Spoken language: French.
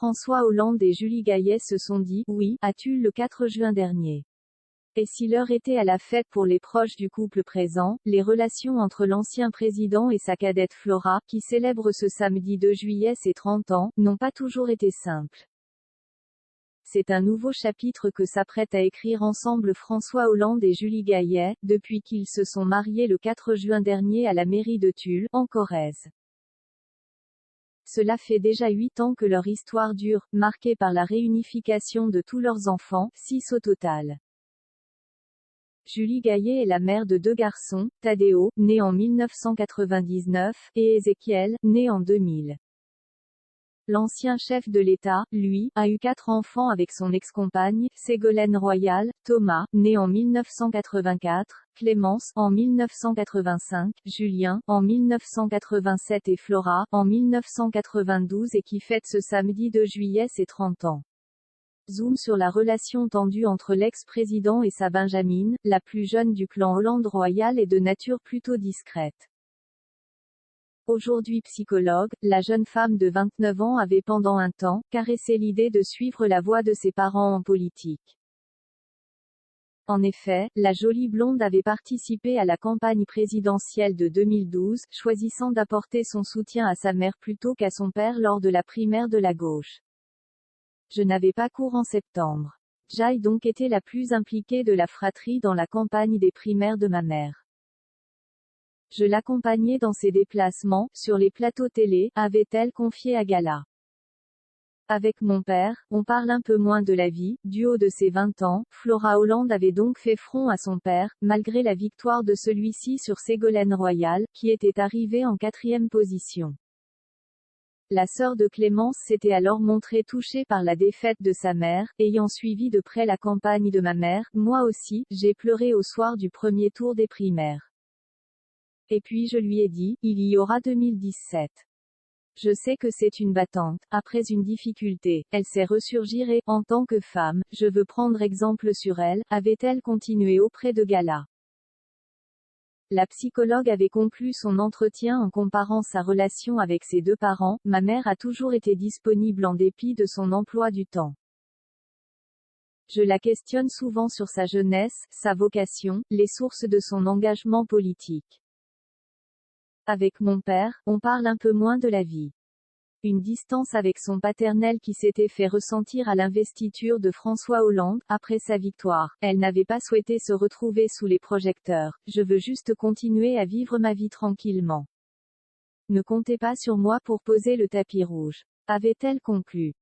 François Hollande et Julie Gaillet se sont dit « oui » à Tulle le 4 juin dernier. Et si l'heure était à la fête pour les proches du couple présent, les relations entre l'ancien président et sa cadette Flora, qui célèbre ce samedi 2 juillet ses 30 ans, n'ont pas toujours été simples. C'est un nouveau chapitre que s'apprêtent à écrire ensemble François Hollande et Julie Gaillet, depuis qu'ils se sont mariés le 4 juin dernier à la mairie de Tulle, en Corrèze. Cela fait déjà 8 ans que leur histoire dure, marquée par la réunification de tous leurs enfants, 6 au total. Julie Gaillet est la mère de 2 garçons, Tadeo, né en 1999, et Ézéchiel, né en 2000. L'ancien chef de l'État, lui, a eu 4 enfants avec son ex-compagne, Ségolène Royal, Thomas, né en 1984, Clémence, en 1985, Julien, en 1987 et Flora, en 1992 et qui fête ce samedi 2 juillet ses 30 ans. Zoom sur la relation tendue entre l'ex-président et sa Benjamine, la plus jeune du clan Hollande royal et de nature plutôt discrète. Aujourd'hui psychologue, la jeune femme de 29 ans avait pendant un temps caressé l'idée de suivre la voie de ses parents en politique. En effet, la jolie blonde avait participé à la campagne présidentielle de 2012, choisissant d'apporter son soutien à sa mère plutôt qu'à son père lors de la primaire de la gauche. Je n'avais pas cours en septembre. J'ai donc été la plus impliquée de la fratrie dans la campagne des primaires de ma mère. Je l'accompagnais dans ses déplacements, sur les plateaux télé, avait-elle confié à Gala. Avec mon père, on parle un peu moins de la vie. Du haut de ses 20 ans, Flora Hollande avait donc fait front à son père, malgré la victoire de celui-ci sur Ségolène Royal, qui était arrivée en 4e position. La sœur de Clémence s'était alors montrée touchée par la défaite de sa mère, ayant suivi de près la campagne de ma mère. Moi aussi, j'ai pleuré au soir du premier tour des primaires. Et puis je lui ai dit, il y aura 2017. Je sais que c'est une battante. Après une difficulté, elle sait ressurgir et, en tant que femme, je veux prendre exemple sur elle, avait-elle continué auprès de Gala. La psychologue avait conclu son entretien en comparant sa relation avec ses 2 parents. Ma mère a toujours été disponible en dépit de son emploi du temps. Je la questionne souvent sur sa jeunesse, sa vocation, les sources de son engagement politique. Avec mon père, on parle un peu moins de la vie. Une distance avec son paternel qui s'était fait ressentir à l'investiture de François Hollande, après sa victoire. Elle n'avait pas souhaité se retrouver sous les projecteurs. Je veux juste continuer à vivre ma vie tranquillement. Ne comptez pas sur moi pour poser le tapis rouge. Avait-elle conclu.